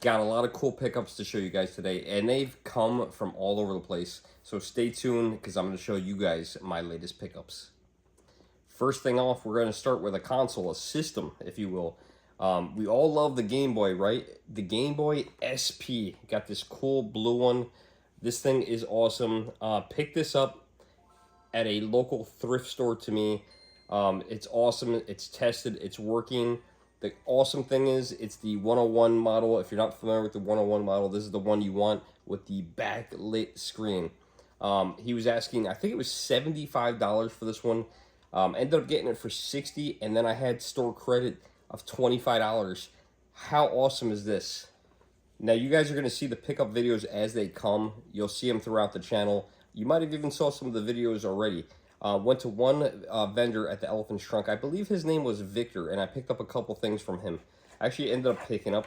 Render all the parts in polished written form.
Got a lot of cool pickups to show you guys today, and they've come from all over the place. So stay tuned because I'm going to show you guys my latest pickups. First thing off, we're going to start with a console, a system, if you will. We all love the Game Boy, right? The Game Boy SP. Got this cool blue one. This thing is awesome. Pick this up at a local thrift store to me. It's awesome. It's tested. It's working. The awesome thing is it's the 101 model. If you're not familiar with the 101 model, this is the one you want with the backlit screen. He was asking, I think it was $75 for this one. Ended up getting it for $60, and then I had store credit of $25. How awesome is this? Now you guys are going to see the pickup videos as they come. You'll see them throughout the channel. You might have even saw some of the videos already. Went to one vendor at the Elephant's Trunk. I believe his name was Victor, and I picked up a couple things from him. I actually ended up picking up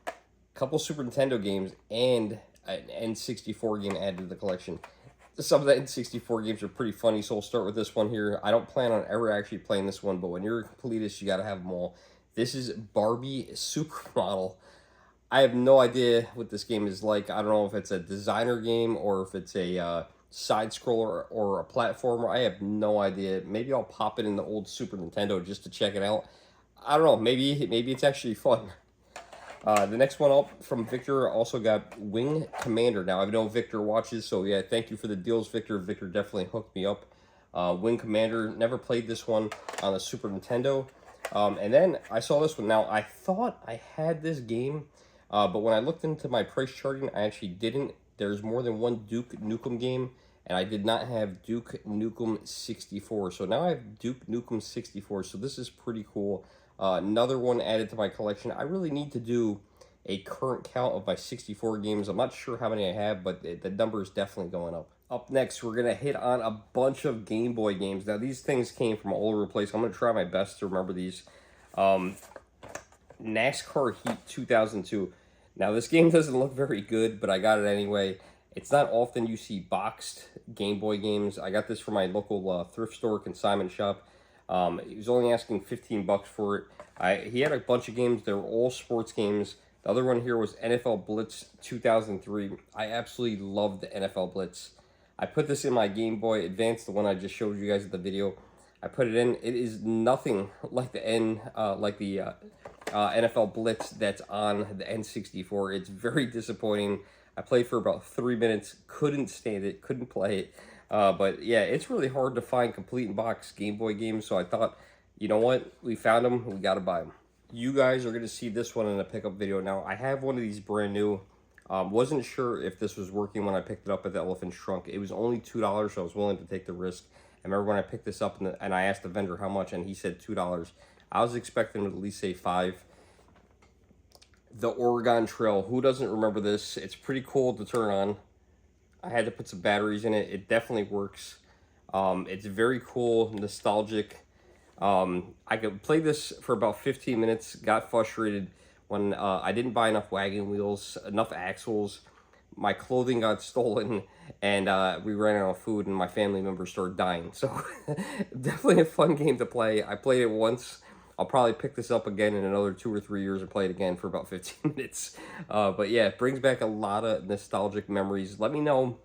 a couple Super Nintendo games and an N64 game added to the collection. Some of the N64 games are pretty funny, so we'll start with this one here. I don't plan on ever actually playing this one, but when you're a completist, you got to have them all. This is Barbie Supermodel. I have no idea what this game is like. I don't know if it's a designer game or if it's a side scroller or a platformer. I have no idea. Maybe I'll pop it in the old Super Nintendo just to check it out. I don't know. Maybe it's actually fun. The next one up from Victor also got Wing Commander. Now, I know Victor watches, so yeah, thank you for the deals, Victor. Victor definitely hooked me up. Wing Commander, never played this one on the Super Nintendo. And then I saw this one. Now, I thought I had this game, but when I looked into my price charting, I actually didn't. There's more than one Duke Nukem game, and I did not have Duke Nukem 64. So now I have Duke Nukem 64, so this is pretty cool. Another one added to my collection. I really need to do a current count of my 64 games. I'm not sure how many I have, but the number is definitely going up. Up next, we're going to hit on a bunch of Game Boy games. Now, these things came from all over the place. I'm going to try my best to remember these. NASCAR Heat 2002. Now, this game doesn't look very good, but I got it anyway. It's not often you see boxed Game Boy games. I got this from my local thrift store consignment shop. He was only asking 15 bucks for it. He had a bunch of games. They were all sports games. The other one here was NFL Blitz 2003. I absolutely loved the NFL Blitz. I put this in my Game Boy Advance, the one I just showed you guys in the video. I put it in. It is nothing like the NFL Blitz that's on the N64. It's very disappointing. I played for about 3 minutes, couldn't stand it, couldn't play it. But yeah, it's really hard to find complete in-box Game Boy games, so I thought, you know what, we found them, we gotta buy them. You guys are gonna see this one in a pickup video. Now, I have one of these brand new. Wasn't sure if this was working when I picked it up at the Elephant's Trunk. It was only $2, so I was willing to take the risk. I remember when I picked this up and I asked the vendor how much, and he said $2. I was expecting him to at least say $5. The Oregon Trail. Who doesn't remember this? It's pretty cool to turn on. I had to put some batteries in it. It definitely works. It's very cool, nostalgic. I could play this for about 15 minutes. Got frustrated when I didn't buy enough wagon wheels, enough axles. My clothing got stolen, and we ran out of food, and my family members started dying. So definitely a fun game to play. I played it once. I'll probably pick this up again in another 2 or 3 years and play it again for about 15 minutes. But yeah, it brings back a lot of nostalgic memories. Let me know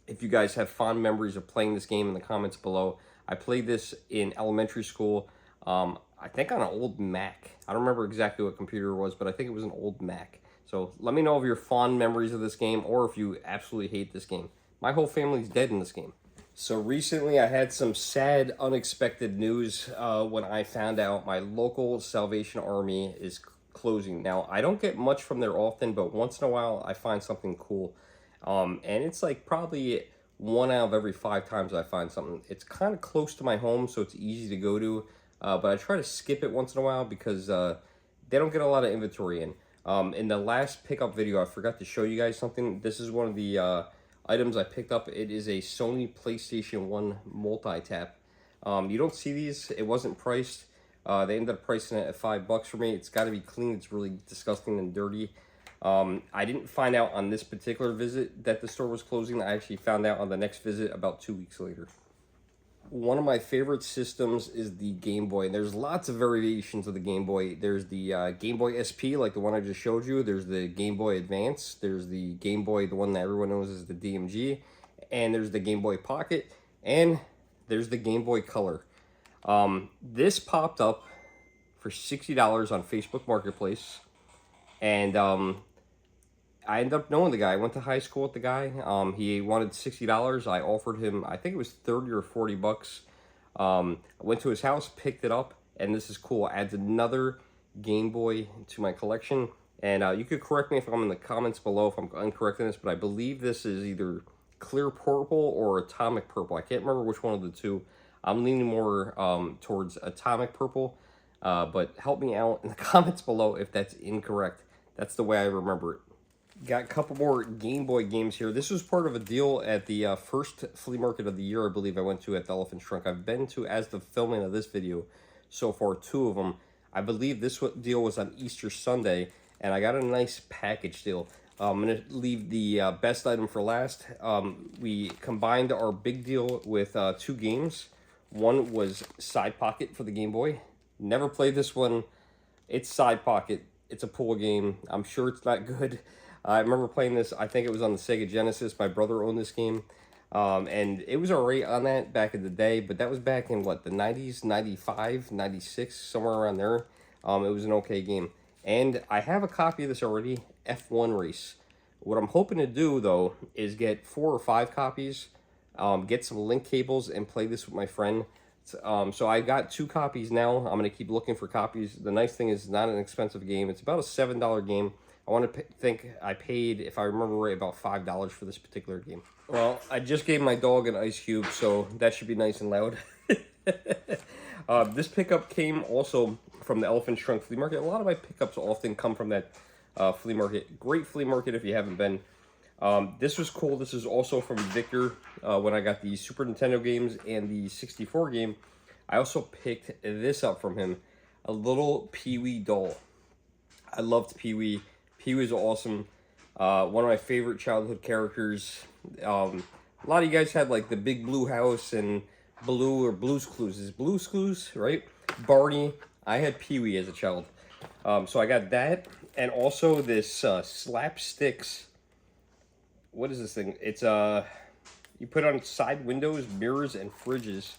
if you guys have fond memories of playing this game in the comments below. I played this in elementary school, I think on an old Mac. I don't remember exactly what computer it was, but I think it was an old Mac. So let me know of your fond memories of this game or if you absolutely hate this game. My whole family's dead in this game. So recently I had some sad, unexpected news when I found out my local Salvation Army is closing. Now, I don't get much from there often, but once in a while I find something cool. And it's like probably 1 out of every 5 times I find something. It's kind of close to my home, so it's easy to go to. But I try to skip it once in a while because they don't get a lot of inventory in. In the last pickup video, I forgot to show you guys something. This is one of the items I picked up. It is a Sony PlayStation 1 multi-tap. You don't see these. It wasn't priced. They ended up pricing it at $5 for me. It's got to be clean. It's really disgusting and dirty. I didn't find out on this particular visit that the store was closing. I actually found out on the next visit about 2 weeks later. One of my favorite systems is the Game Boy. There's lots of variations of the Game Boy. There's the Game Boy SP, like the one I just showed you. There's the Game Boy Advance. There's the Game Boy, the one that everyone knows is the DMG. And there's the Game Boy Pocket. And there's the Game Boy Color. This popped up for $60 on Facebook Marketplace. And I ended up knowing the guy. I went to high school with the guy. He wanted $60. I offered him, I think it was 30 or 40 bucks. I went to his house, picked it up, and this is cool. Adds another Game Boy to my collection. And you could correct me if I'm in the comments below if I'm incorrect in this, but I believe this is either clear purple or atomic purple. I can't remember which one of the two. I'm leaning more towards atomic purple, but help me out in the comments below if that's incorrect. That's the way I remember it. Got a couple more Game Boy games here. This was part of a deal at the first flea market of the year, I believe I went to at the Elephant Trunk. I've been to, as the filming of this video, so far 2 of them. I believe this deal was on Easter Sunday, and I got a nice package deal. I'm going to leave the best item for last. We combined our big deal with 2 games. One was Side Pocket for the Game Boy. Never played this one. It's Side Pocket. It's a pool game. I'm sure it's not good. I remember playing this, I think it was on the Sega Genesis. My brother owned this game. And it was alright on that back in the day, but that was back in, what, the 90s, 95, 96, somewhere around there. It was an okay game. And I have a copy of this already, F1 Race. What I'm hoping to do, though, is get 4 or 5 copies, get some link cables, and play this with my friend. So I got 2 copies now. I'm going to keep looking for copies. The nice thing is it's not an expensive game. It's about a $7 game. I want to think I paid, if I remember right, about $5 for this particular game. Well, I just gave my dog an ice cube, so that should be nice and loud. This pickup came also from the Elephant Trunk Flea Market. A lot of my pickups often come from that flea market. Great flea market if you haven't been. This was cool. This is also from Victor when I got the Super Nintendo games and the 64 game. I also picked this up from him, a little Pee-wee doll. I loved Pee-wee. Pee-wee was awesome. One of my favorite childhood characters. A lot of you guys had like the Big Blue House and Blue or Blue's Clues. Is Blue's Clues, right? Barney. I had Pee-wee as a child. So I got that. And also this Slapsticks. What is this thing? It's you put on side windows, mirrors, and fridges.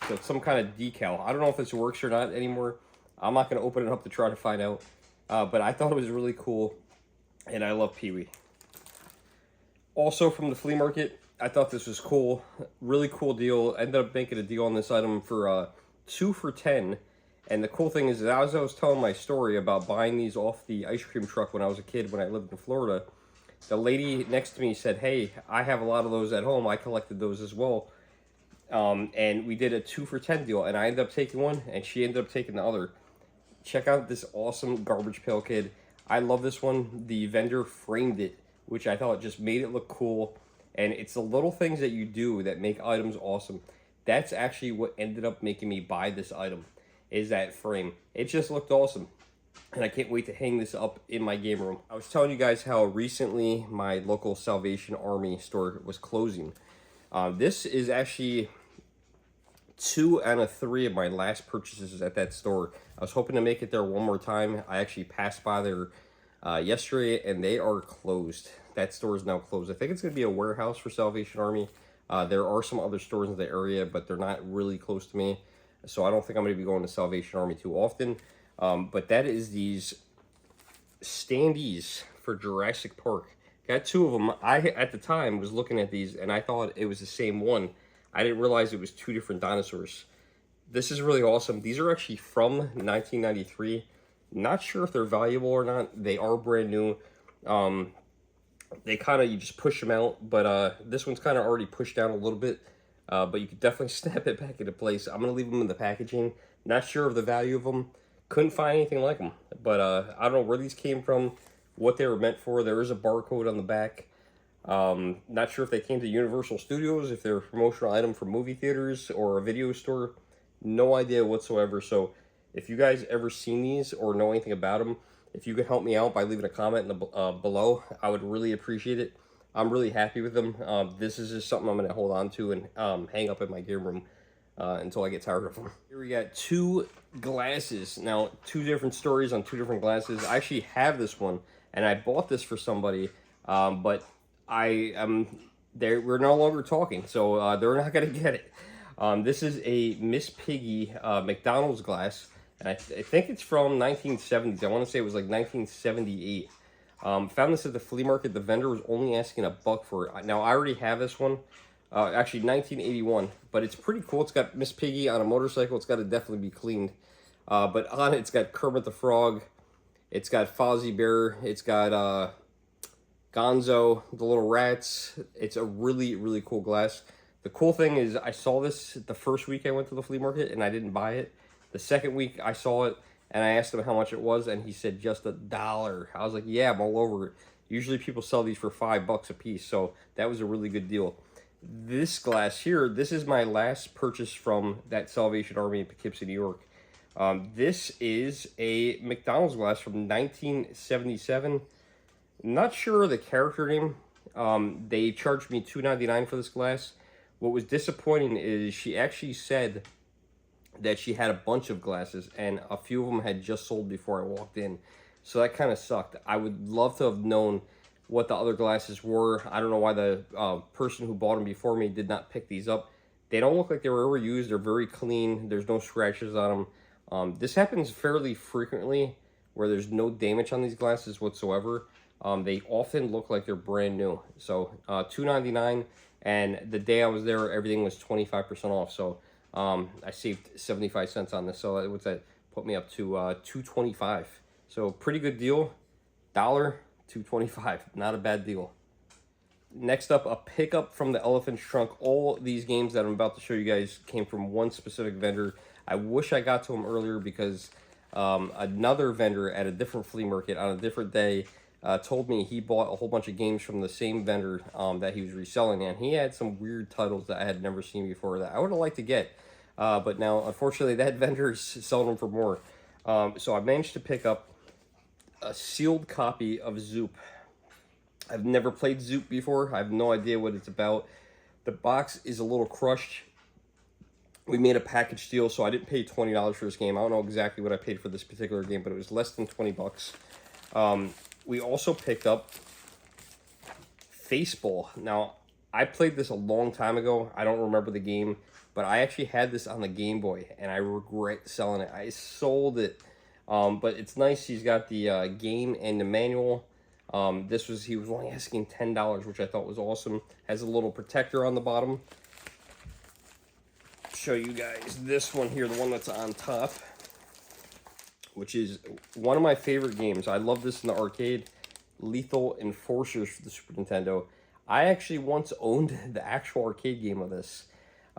So it's some kind of decal. I don't know if this works or not anymore. I'm not going to open it up to try to find out. But I thought it was really cool, and I love Pee-wee. Also from the flea market, I thought this was cool. Really cool deal. Ended up making a deal on this item for 2 for $10. And the cool thing is that as I was telling my story about buying these off the ice cream truck when I was a kid, when I lived in Florida, the lady next to me said, hey, I have a lot of those at home. I collected those as well. And we did a 2 for $10 deal, and I ended up taking one, and she ended up taking the other. Check out this awesome Garbage Pail Kid. I love this one. The vendor framed it, which I thought just made it look cool. And it's the little things that you do that make items awesome. That's actually what ended up making me buy this item, is that frame. It just looked awesome. And I can't wait to hang this up in my game room. I was telling you guys how recently my local Salvation Army store was closing. This is actually 2 out of 3 of my last purchases at that store. I was hoping to make it there one more time. I actually passed by there yesterday, and they are closed. That store is now closed. I think it's going to be a warehouse for Salvation Army. There are some other stores in the area, but they're not really close to me. So I don't think I'm going to be going to Salvation Army too often. But that is these standees for Jurassic Park. Got 2 of them. I, at the time, was looking at these, and I thought it was the same one. I didn't realize it was 2 different dinosaurs. This is really awesome. These are actually from 1993. Not sure if they're valuable or not. They are brand new. They kind of, you just push them out, but this one's kind of already pushed down a little bit. But you could definitely snap it back into place. I'm going to leave them in the packaging. Not sure of the value of them. Couldn't find anything like them. But I don't know where these came from, what they were meant for. There is a barcode on the back. Not sure if they came to Universal Studios, if they're a promotional item for movie theaters or a video store. No idea whatsoever. So if you guys ever seen these or know anything about them, if you could help me out by leaving a comment in the, below, I would really appreciate it. I'm really happy with them. This is just something I'm going to hold on to and hang up in my game room. until I get tired of them. Here we got two glasses. Now, two different stories on two different glasses. I actually have this one, and I bought this for somebody, but we're no longer talking, so they're not gonna get it. This is a Miss Piggy McDonald's glass, and I think it's from 1970s. I want to say it was like 1978. Found this at the flea market. The vendor was only asking $1 for it. Now, I already have this one. Actually, 1981, but it's pretty cool. It's got Miss Piggy on a motorcycle. It's got to definitely be cleaned. But on it, it's got Kermit the Frog. It's got Fozzie Bear. It's got Gonzo, the little rats. It's a really, really cool glass. The cool thing is I saw this the first week I went to the flea market, and I didn't buy it. The second week I saw it, and I asked him how much it was, and he said just $1. I was like, yeah, I'm all over it. Usually people sell these for $5 a piece, so that was a really good deal. This glass here, this is my last purchase from that Salvation Army in Poughkeepsie, New York. This is a McDonald's glass from 1977. Not sure of the character name. They charged me $2.99 for this glass. What was disappointing is she actually said that she had a bunch of glasses, and a few of them had just sold before I walked in. So that kind of sucked. I would love to have known what the other glasses were. I don't know why the person who bought them before me did not pick these up. They don't look like they were ever used. They're very clean. There's no scratches on them. This happens fairly frequently where there's no damage on these glasses whatsoever. They often look like they're brand new. So $2.99, and the day I was there, everything was 25% off. So I saved 75 cents on this. So what's that? Put me up to $2.25. So pretty good deal. $2.25. Not a bad deal. Next up, a pickup from the Elephant's Trunk. All these games that I'm about to show you guys came from one specific vendor. I wish I got to them earlier because another vendor at a different flea market on a different day told me he bought a whole bunch of games from the same vendor that he was reselling, and he had some weird titles that I had never seen before that I would have liked to get. But now, unfortunately, that vendor's selling them for more. So I managed to pick up a sealed copy of Zoop. I've never played Zoop before. I have no idea what it's about. The box is a little crushed. We made a package deal, so I didn't pay $20 for this game. I don't know exactly what I paid for this particular game, but it was less than 20 bucks. We also picked up Faceball. Now, I played this a long time ago. I don't remember the game, but I actually had this on the Game Boy, and I regret selling it. I sold it. But it's nice. He's got the game and the manual. He was only asking $10, which I thought was awesome. Has a little protector on the bottom. Show you guys this one here, the one that's on top, which is one of my favorite games. I love this in the arcade. Lethal Enforcers for the Super Nintendo. I actually once owned the actual arcade game of this.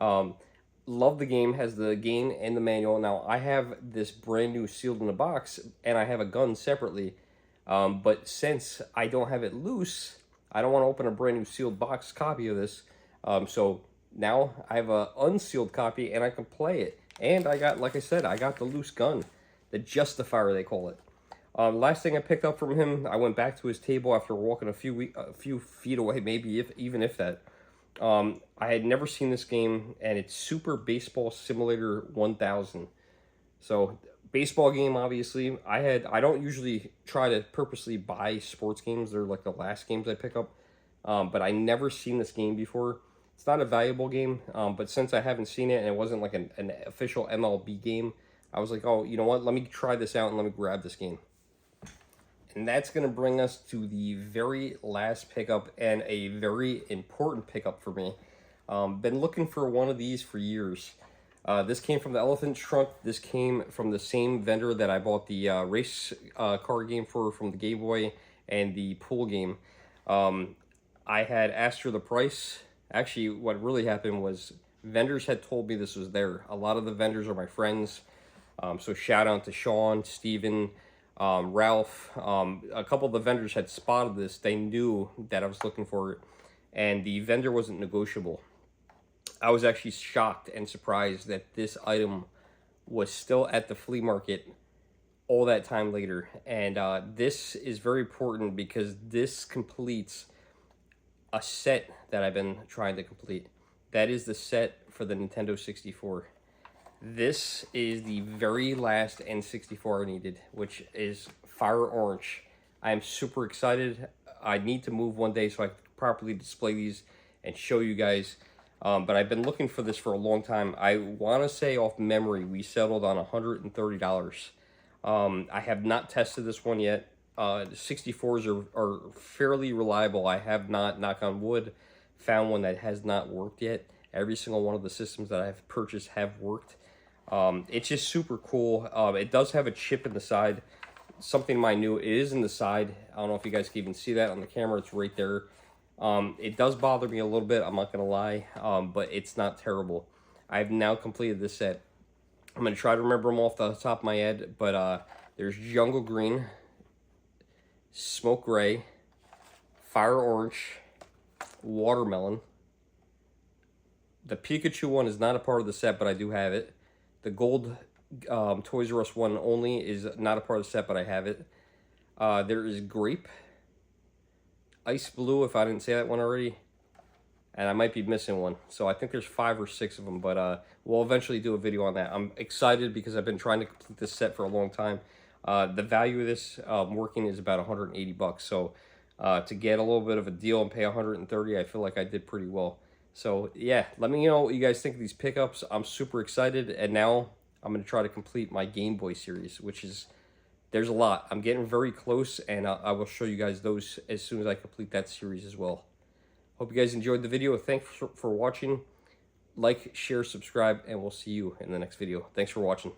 Love the game, has the game and the manual. Now, I have this brand new sealed in a box, and I have a gun separately. But since I don't have it loose, I don't want to open a brand new sealed box copy of this. So now I have an unsealed copy, and I can play it. And I got, like I said, I got the loose gun. The Justifier, they call it. Last thing I picked up from him, I went back to his table after walking a few feet away, maybe even if that. I had never seen this game, and it's Super Baseball Simulator 1000. So, baseball game, obviously. I don't usually try to purposely buy sports games. They're like the last games I pick up. But I never seen this game before. It's not a valuable game, but since I haven't seen it and it wasn't like an official MLB game, I was like, oh, you know what? Let me try this out and let me grab this game. And that's going to bring us to the very last pickup, and a very important pickup for me. Been looking for one of these for years. This came from the Elephant's Trunk. This came from the same vendor that I bought the race car game from the Game Boy and the pool game. I had asked her the price. Actually, what really happened was vendors had told me this was there. A lot of the vendors are my friends. So shout out to Sean, Steven, Ralph. A couple of the vendors had spotted this. They knew that I was looking for it, and the vendor wasn't negotiable. I was actually shocked and surprised that this item was still at the flea market all that time later. And this is very important because this completes a set that I've been trying to complete. That is the set for the Nintendo 64. This is the very last N64 I needed, which is Fire Orange. I am super excited. I need to move one day so I can properly display these and show you guys. But I've been looking for this for a long time. I want to say off memory, we settled on $130. I have not tested this one yet. The 64s are fairly reliable. I have not, knock on wood, found one that has not worked yet. Every single one of the systems that I've purchased have worked. It's just super cool. It does have a chip in the side. Something minute is in the side. I don't know if you guys can even see that on the camera. It's right there. It does bother me a little bit, I'm not going to lie, but it's not terrible. I've now completed this set. I'm going to try to remember them off the top of my head, but there's Jungle Green, Smoke Gray, Fire Orange, Watermelon. The Pikachu one is not a part of the set, but I do have it. The gold Toys R Us one only is not a part of the set, but I have it. There is Grape, Ice Blue, if I didn't say that one already, and I might be missing one. So I think there's 5 or 6 of them, but we'll eventually do a video on that. I'm excited because I've been trying to complete this set for a long time. The value of this working is about 180 bucks. So to get a little bit of a deal and pay 130, I feel like I did pretty well. So yeah, let me know what you guys think of these pickups. I'm super excited, and now I'm going to try to complete my Game Boy series, which is, there's a lot. I'm getting very close, and I will show you guys those as soon as I complete that series as well. Hope you guys enjoyed the video. Thanks for watching. Like, share, subscribe, and we'll see you in the next video. Thanks for watching.